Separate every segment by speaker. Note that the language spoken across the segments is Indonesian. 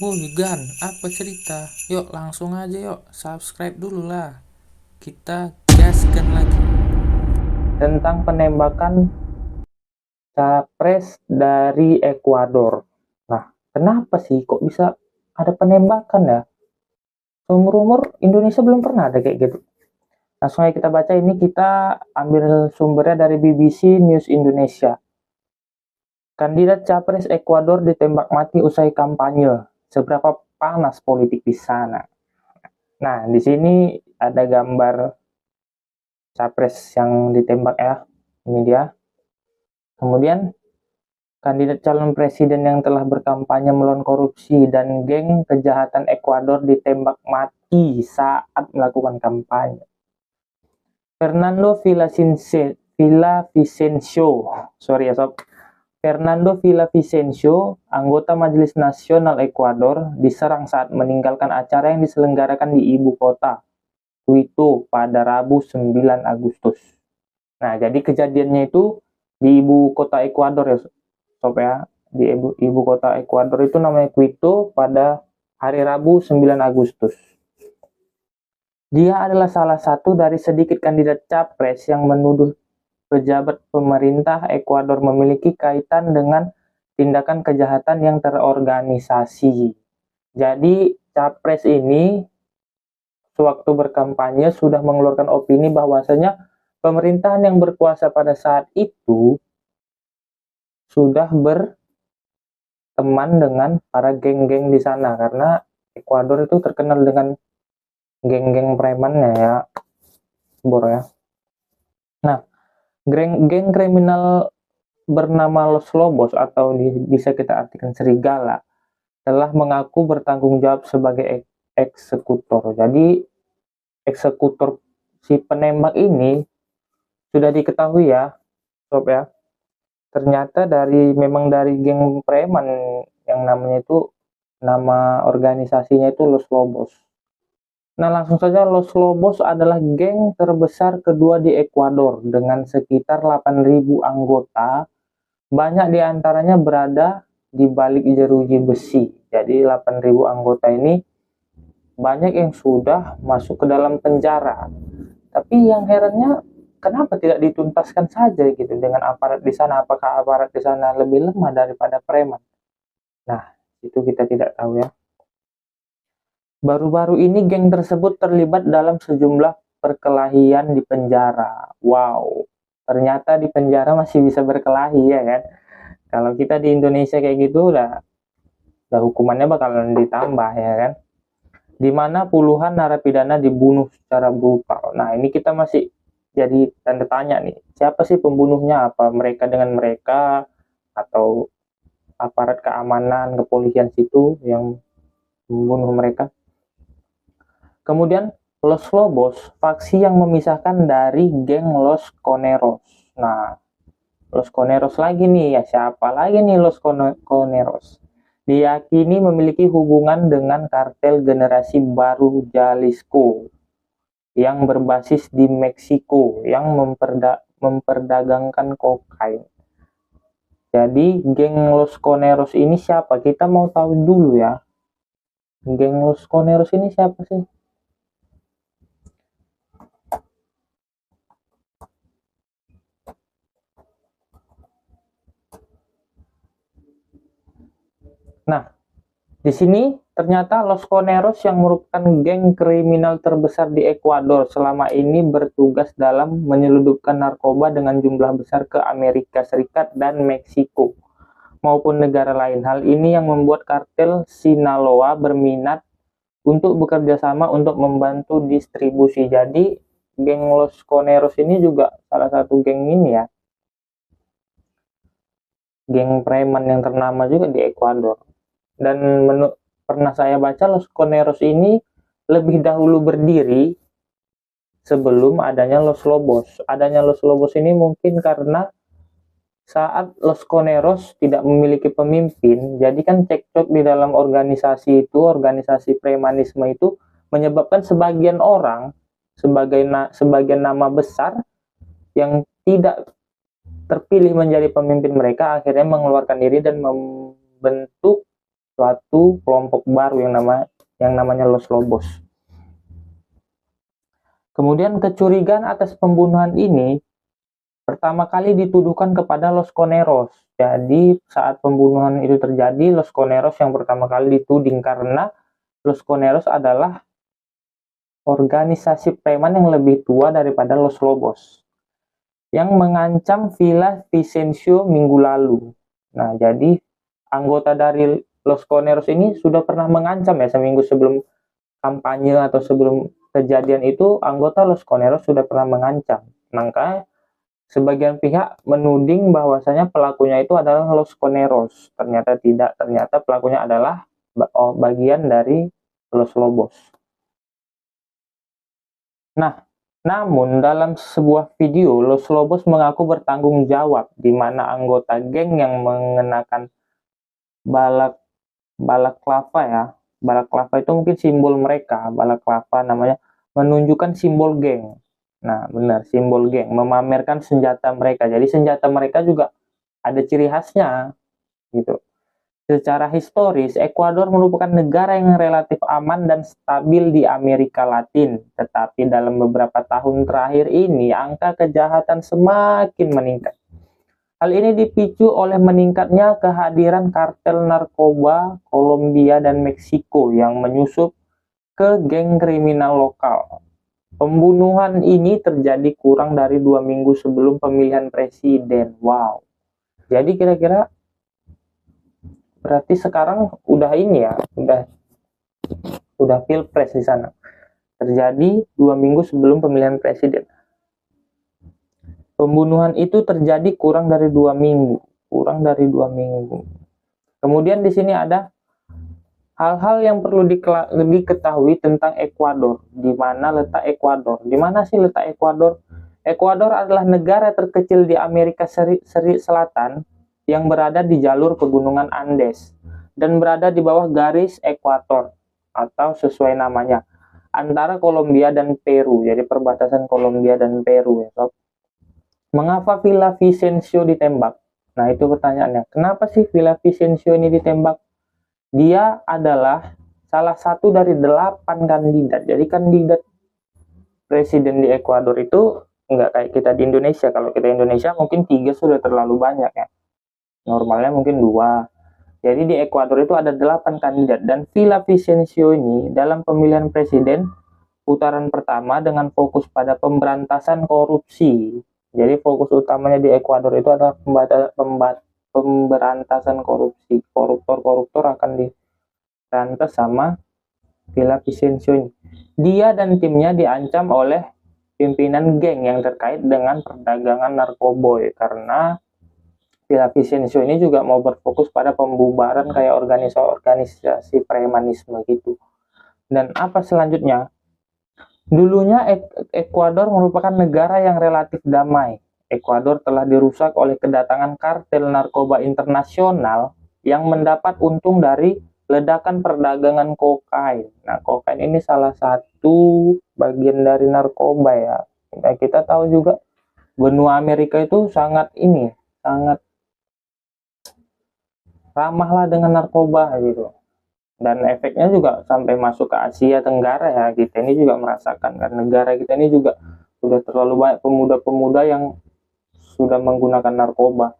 Speaker 1: Woi Gan, apa cerita? Yuk langsung aja yuk, subscribe dulu lah. Kita gaskan lagi. Tentang penembakan capres dari Ekuador. Nah, kenapa sih kok bisa ada penembakan ya? Umur-umur Indonesia belum pernah ada kayak gitu. Langsung aja kita baca ini, kita ambil sumbernya dari BBC News Indonesia. Kandidat capres Ekuador ditembak mati usai kampanye. Seberapa panas politik di sana? Nah, di sini ada gambar capres yang ditembak ya. Ini dia. Kemudian kandidat calon presiden yang telah berkampanye melawan korupsi dan geng kejahatan Ekuador ditembak mati saat melakukan kampanye. Fernando Villavicencio, sorry ya sob. Fernando Villavicencio, anggota Majelis Nasional Ekuador, diserang saat meninggalkan acara yang diselenggarakan di ibu kota, Quito, pada Rabu 9 Agustus. Nah, jadi kejadiannya itu di ibu kota Ekuador ya, sob ya. Di ibu kota Ekuador itu namanya Quito pada hari Rabu 9 Agustus. Dia adalah salah satu dari sedikit kandidat capres yang menuduh pejabat pemerintah Ekuador memiliki kaitan dengan tindakan kejahatan yang terorganisasi. Jadi, capres ini sewaktu berkampanye sudah mengeluarkan opini bahwasanya pemerintahan yang berkuasa pada saat itu sudah berteman dengan para geng-geng di sana, karena Ekuador itu terkenal dengan geng-geng premannya ya, bro ya. Nah, geng kriminal bernama Los Lobos atau bisa kita artikan serigala telah mengaku bertanggung jawab sebagai eksekutor. Jadi eksekutor si penembak ini sudah diketahui ya, sob ya. Ternyata memang dari geng preman yang namanya itu, nama organisasinya itu Los Lobos. Nah, langsung saja, Los Lobos adalah geng terbesar kedua di Ekuador dengan sekitar 8.000 anggota. Banyak di antaranya berada di balik jeruji besi. Jadi 8.000 anggota ini banyak yang sudah masuk ke dalam penjara. Tapi yang herannya, kenapa tidak dituntaskan saja gitu dengan aparat di sana? Apakah aparat di sana lebih lemah daripada preman? Nah, itu kita tidak tahu ya. Baru-baru ini geng tersebut terlibat dalam sejumlah perkelahian di penjara. Wow, ternyata di penjara masih bisa berkelahi ya kan? Kalau kita di Indonesia kayak gitu udah hukumannya bakalan ditambah ya kan? Di mana puluhan narapidana dibunuh secara brutal. Nah, ini kita masih jadi tanda tanya nih. Siapa sih pembunuhnya? Apa mereka dengan mereka atau aparat keamanan, kepolisian situ yang membunuh mereka? Kemudian Los Lobos, faksi yang memisahkan dari geng Los Coneros. Nah, Los Coneros lagi nih ya, siapa lagi nih Los Coneros? Diyakini memiliki hubungan dengan kartel generasi baru Jalisco yang berbasis di Meksiko yang memperdagangkan kokain. Jadi geng Los Coneros ini siapa? Kita mau tahu dulu ya. Geng Los Coneros ini siapa sih? Nah, di sini ternyata Los Coneros yang merupakan geng kriminal terbesar di Ekuador selama ini bertugas dalam menyelundupkan narkoba dengan jumlah besar ke Amerika Serikat dan Meksiko maupun negara lain. Hal ini yang membuat kartel Sinaloa berminat untuk bekerja sama untuk membantu distribusi. Jadi geng Los Coneros ini juga salah satu geng ini ya, geng preman yang ternama juga di Ekuador. Dan pernah saya baca Los Coneros ini lebih dahulu berdiri sebelum adanya Los Lobos. Adanya Los Lobos ini mungkin karena saat Los Coneros tidak memiliki pemimpin, jadi kan cekcok di dalam organisasi itu, organisasi premanisme itu menyebabkan sebagian orang, sebagian nama besar yang tidak terpilih menjadi pemimpin mereka akhirnya mengeluarkan diri dan membentuk suatu kelompok baru yang namanya Los Lobos. Kemudian kecurigaan atas pembunuhan ini pertama kali dituduhkan kepada Los Coneros. Jadi saat pembunuhan itu terjadi, Los Coneros yang pertama kali dituding, karena Los Coneros adalah organisasi preman yang lebih tua daripada Los Lobos, yang mengancam Villa Vicencio minggu lalu. Nah, jadi anggota dari Los Coneros ini sudah pernah mengancam ya, seminggu sebelum kampanye atau sebelum kejadian itu, anggota Los Coneros sudah pernah mengancam. Maka sebagian pihak menuding bahwasanya pelakunya itu adalah Los Coneros. Ternyata tidak, ternyata pelakunya adalah bagian dari Los Lobos. Nah, namun dalam sebuah video, Los Lobos mengaku bertanggung jawab, di mana anggota geng yang mengenakan balaklava ya. Balaklava itu mungkin simbol mereka, balaklava namanya, menunjukkan simbol geng. Nah, benar, simbol geng, memamerkan senjata mereka. Jadi senjata mereka juga ada ciri khasnya, gitu. Secara historis, Ekuador merupakan negara yang relatif aman dan stabil di Amerika Latin. Tetapi dalam beberapa tahun terakhir ini, angka kejahatan semakin meningkat. Hal ini dipicu oleh meningkatnya kehadiran kartel narkoba Kolombia dan Meksiko yang menyusup ke geng kriminal lokal. Pembunuhan ini terjadi kurang dari 2 minggu sebelum pemilihan presiden. Wow. Jadi kira-kira berarti sekarang udah ini ya, udah pilpres di sana. Terjadi 2 minggu sebelum pemilihan presiden. Pembunuhan itu terjadi kurang dari 2 minggu. Kemudian di sini ada hal-hal yang perlu diketahui tentang Ekuador. Di mana letak Ekuador? Di mana sih letak Ekuador? Ekuador adalah negara terkecil di Amerika Selatan yang berada di jalur pegunungan Andes dan berada di bawah garis ekuator atau sesuai namanya, antara Kolombia dan Peru. Jadi perbatasan Kolombia dan Peru ya, sob. Mengapa Villa Vicencio ditembak? Nah, itu pertanyaannya. Kenapa sih Villa Vicencio ini ditembak? Dia adalah salah satu dari 8 kandidat. Jadi kandidat presiden di Ekuador itu nggak kayak kita di Indonesia. Kalau kita Indonesia mungkin 3 sudah terlalu banyak ya. Normalnya mungkin 2. Jadi di Ekuador itu ada 8 kandidat. Dan Villa Vicencio ini dalam pemilihan presiden putaran pertama dengan fokus pada pemberantasan korupsi. Jadi fokus utamanya di Ekuador itu adalah pemberantasan korupsi. Koruptor-koruptor akan diberantas sama Villa Vicencio ini. Dia dan timnya diancam oleh pimpinan geng yang terkait dengan perdagangan narkoba, karena Villa Vicencio ini juga mau berfokus pada pembubaran kayak organisasi premanisme gitu. Dan apa selanjutnya? Dulunya Ekuador merupakan negara yang relatif damai. Ekuador telah dirusak oleh kedatangan kartel narkoba internasional yang mendapat untung dari ledakan perdagangan kokain. Nah, kokain ini salah satu bagian dari narkoba ya. Nah, kita tahu juga benua Amerika itu sangat ramah lah dengan narkoba gitu. Dan efeknya juga sampai masuk ke Asia Tenggara ya. Kita ini juga merasakan, kan negara kita ini juga sudah terlalu banyak pemuda-pemuda yang sudah menggunakan narkoba.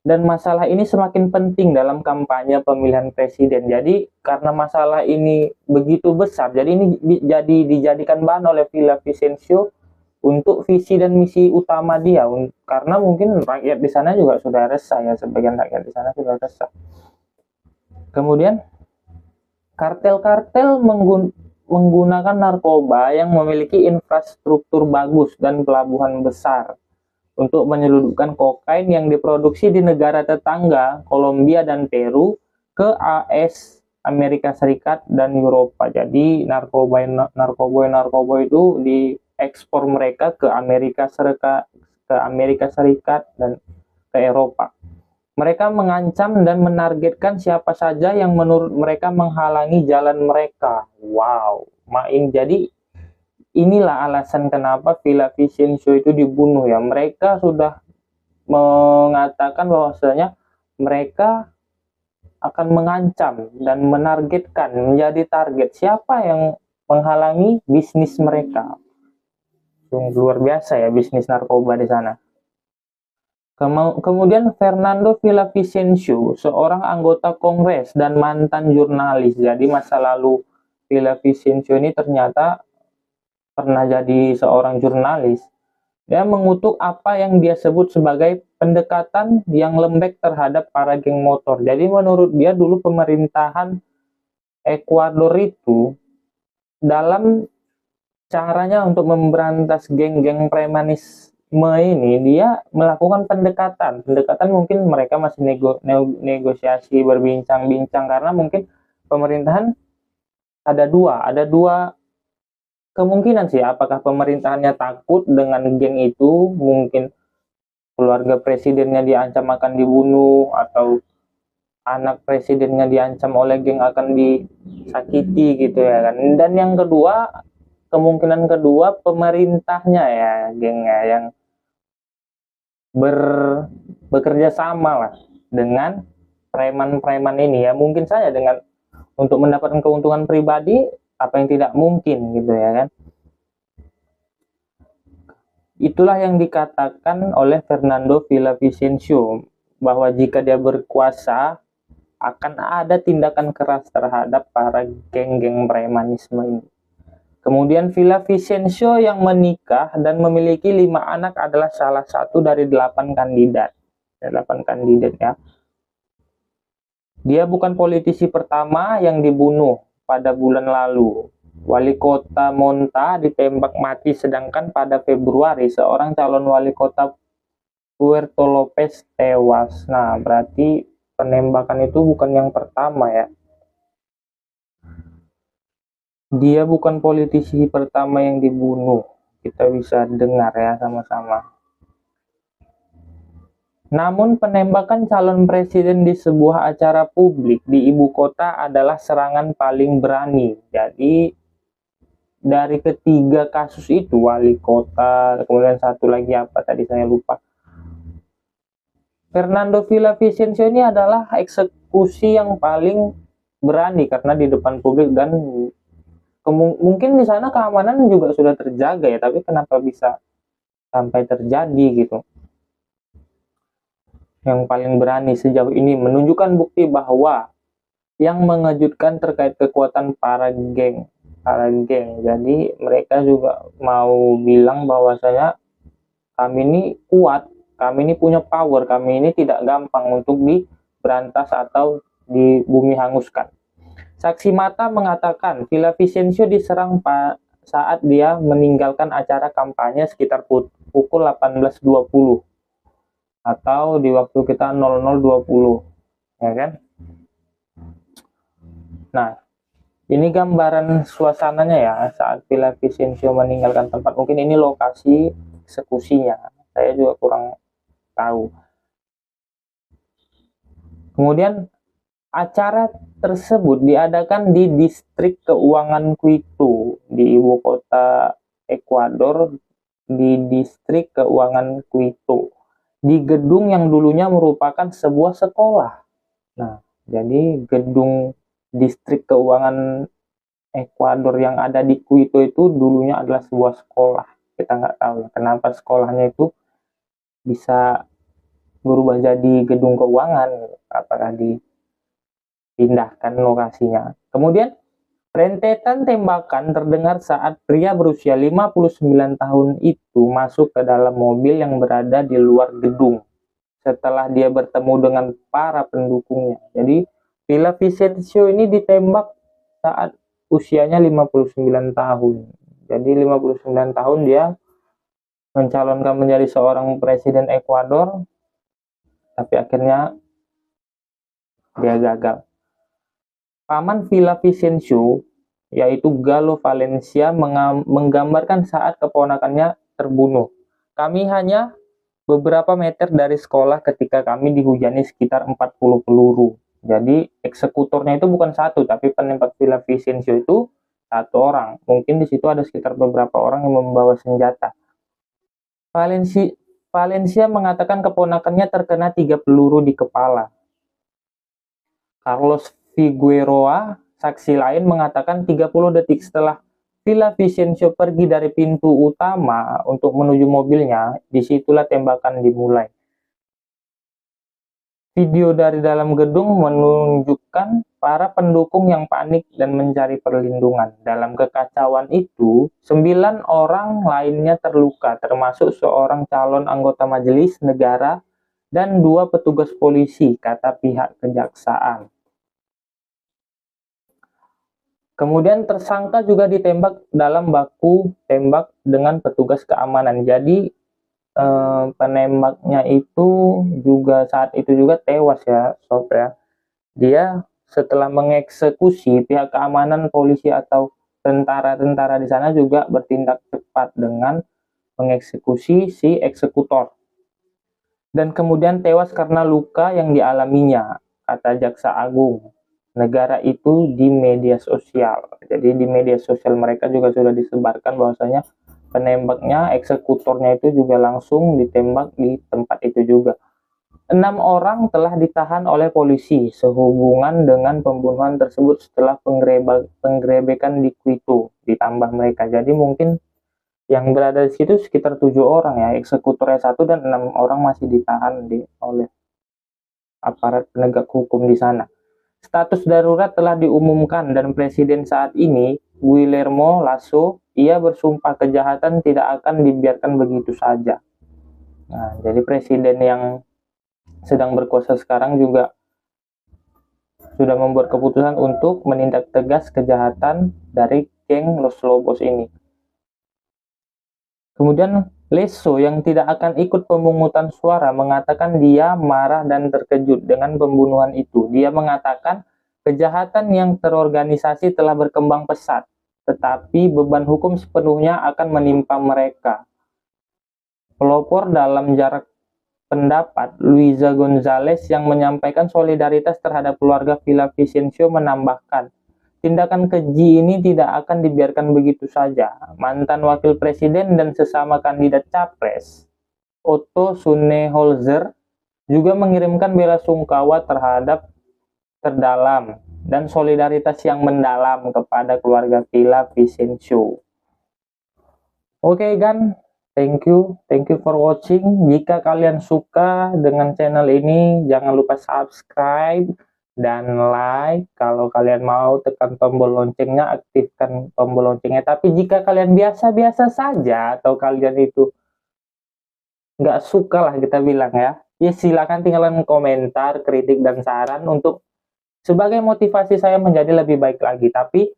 Speaker 1: Dan masalah ini semakin penting dalam kampanye pemilihan presiden. Jadi karena masalah ini begitu besar, jadi ini dijadikan bahan oleh Villa Vicencio untuk visi dan misi utama dia. Karena mungkin rakyat di sana juga sudah resah ya, sebagian rakyat di sana sudah resah. Kemudian kartel-kartel menggunakan narkoba yang memiliki infrastruktur bagus dan pelabuhan besar untuk menyelundupkan kokain yang diproduksi di negara tetangga Kolombia dan Peru ke AS, Amerika Serikat dan Eropa. Jadi narkoba itu diekspor mereka ke Amerika Serikat dan ke Eropa. Mereka mengancam dan menargetkan siapa saja yang menurut mereka menghalangi jalan mereka. Wow, jadi inilah alasan kenapa Villa Vicencio itu dibunuh ya. Mereka sudah mengatakan bahwasanya mereka akan mengancam dan menargetkan, menjadi target siapa yang menghalangi bisnis mereka. Luar biasa ya bisnis narkoba di sana. Kemudian Fernando Villavicencio, seorang anggota Kongres dan mantan jurnalis. Jadi masa lalu Villavicencio ini ternyata pernah jadi seorang jurnalis. Dia mengutuk apa yang dia sebut sebagai pendekatan yang lembek terhadap para geng motor. Jadi menurut dia dulu pemerintahan Ekuador itu dalam caranya untuk memberantas geng-geng premanisme ini, dia melakukan pendekatan. Pendekatan mungkin mereka masih negosiasi, berbincang-bincang, karena mungkin pemerintahan ada dua kemungkinan sih. Apakah pemerintahannya takut dengan geng itu, mungkin keluarga presidennya diancam akan dibunuh, atau anak presidennya diancam oleh geng akan disakiti gitu ya kan. Dan yang kedua, kemungkinan kedua, pemerintahnya ya gengnya yang bekerja sama lah dengan preman-preman ini ya, mungkin saja dengan untuk mendapatkan keuntungan pribadi, apa yang tidak mungkin gitu ya kan. Itulah yang dikatakan oleh Fernando Villavicencio, bahwa jika dia berkuasa akan ada tindakan keras terhadap para geng-geng premanisme ini. Kemudian Villavicencio yang menikah dan memiliki 5 anak adalah salah satu dari 8 kandidat. 8 kandidat ya. Dia bukan politisi pertama yang dibunuh pada bulan lalu. Wali kota Monta ditembak mati, sedangkan pada Februari seorang calon wali kota Puerto Lopez tewas. Nah, berarti penembakan itu bukan yang pertama ya. Dia bukan politisi pertama yang dibunuh. Kita bisa dengar ya sama-sama. Namun penembakan calon presiden di sebuah acara publik di ibu kota adalah serangan paling berani. Jadi dari ketiga kasus itu, wali kota, kemudian satu lagi apa tadi saya lupa. Fernando Villavicencio ini adalah eksekusi yang paling berani karena di depan publik, dan mungkin di sana keamanan juga sudah terjaga ya, tapi kenapa bisa sampai terjadi gitu. Yang paling berani sejauh ini, menunjukkan bukti bahwa yang mengejutkan terkait kekuatan para geng. Jadi mereka juga mau bilang bahwasanya kami ini kuat, kami ini punya power, kami ini tidak gampang untuk diberantas atau di bumi hanguskan. Saksi mata mengatakan Villavicencio diserang saat dia meninggalkan acara kampanye sekitar pukul 18.20 atau di waktu kita 00.20 ya kan. Nah, ini gambaran suasananya ya saat Villavicencio meninggalkan tempat. Mungkin ini lokasi eksekusinya, saya juga kurang tahu. Kemudian acara tersebut diadakan di distrik keuangan Quito, di ibu kota Ekuador, di distrik keuangan Quito, di gedung yang dulunya merupakan sebuah sekolah. Nah, jadi gedung distrik keuangan Ekuador yang ada di Quito itu dulunya adalah sebuah sekolah. Kita nggak tahu ya kenapa sekolahnya itu bisa berubah jadi gedung keuangan, apakah dipindahkan lokasinya. Kemudian rentetan tembakan terdengar saat pria berusia 59 tahun itu masuk ke dalam mobil yang berada di luar gedung setelah dia bertemu dengan para pendukungnya. Jadi Villavicencio ini ditembak saat usianya 59 tahun. Jadi 59 tahun dia mencalonkan menjadi seorang presiden Ekuador, tapi akhirnya dia gagal. Paman Villavicencio, yaitu Galo Valencia, menggambarkan saat keponakannya terbunuh. Kami hanya beberapa meter dari sekolah ketika kami dihujani sekitar 40 peluru. Jadi eksekutornya itu bukan satu, tapi penembak Villavicencio itu satu orang. Mungkin di situ ada sekitar beberapa orang yang membawa senjata. Valencia mengatakan keponakannya terkena 3 peluru di kepala. Carlos Figueroa, saksi lain, mengatakan 30 detik setelah Villa Vicencio pergi dari pintu utama untuk menuju mobilnya, disitulah tembakan dimulai. Video dari dalam gedung menunjukkan para pendukung yang panik dan mencari perlindungan. Dalam kekacauan itu, 9 orang lainnya terluka, termasuk seorang calon anggota majelis negara dan 2 petugas polisi, kata pihak kejaksaan. Kemudian tersangka juga ditembak dalam baku tembak dengan petugas keamanan. Jadi penembaknya itu juga saat itu juga tewas ya, sob ya. Dia setelah mengeksekusi, pihak keamanan, polisi atau tentara-tentara di sana juga bertindak cepat dengan mengeksekusi si eksekutor. Dan kemudian tewas karena luka yang dialaminya, kata Jaksa Agung negara itu di media sosial. Jadi di media sosial mereka juga sudah disebarkan bahwasanya penembaknya, eksekutornya itu juga langsung ditembak di tempat itu juga. 6 orang telah ditahan oleh polisi sehubungan dengan pembunuhan tersebut setelah penggerebekan di Quito, ditambah mereka. Jadi mungkin yang berada di situ sekitar 7 orang ya, eksekutornya 1 dan 6 orang masih ditahan oleh aparat penegak hukum di sana. Status darurat telah diumumkan dan Presiden saat ini, Guillermo Lasso, ia bersumpah kejahatan tidak akan dibiarkan begitu saja. Nah, jadi Presiden yang sedang berkuasa sekarang juga sudah membuat keputusan untuk menindak tegas kejahatan dari geng Los Lobos ini. Kemudian Lasso yang tidak akan ikut pemungutan suara mengatakan dia marah dan terkejut dengan pembunuhan itu. Dia mengatakan kejahatan yang terorganisasi telah berkembang pesat, tetapi beban hukum sepenuhnya akan menimpa mereka. Pelopor dalam jarak pendapat, Luisa Gonzalez, yang menyampaikan solidaritas terhadap keluarga Villa Vicencio, menambahkan, tindakan keji ini tidak akan dibiarkan begitu saja. Mantan wakil presiden dan sesama kandidat capres, Otto Sunneholzer, juga mengirimkan bela sungkawa terdalam dan solidaritas yang mendalam kepada keluarga Villa Vicencio. Oke kan, thank you for watching. Jika kalian suka dengan channel ini, jangan lupa subscribe dan like. Kalau kalian mau, tekan tombol loncengnya, aktifkan tombol loncengnya. Tapi jika kalian biasa-biasa saja atau kalian itu nggak suka lah kita bilang ya silakan tinggalkan komentar, kritik, dan saran untuk sebagai motivasi saya menjadi lebih baik lagi. Tapi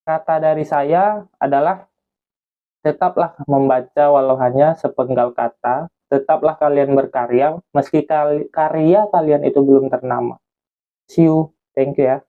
Speaker 1: kata dari saya adalah tetaplah membaca walau hanya sepenggal kata, tetaplah kalian berkarya meski karya kalian itu belum ternama. See you, thank you ya.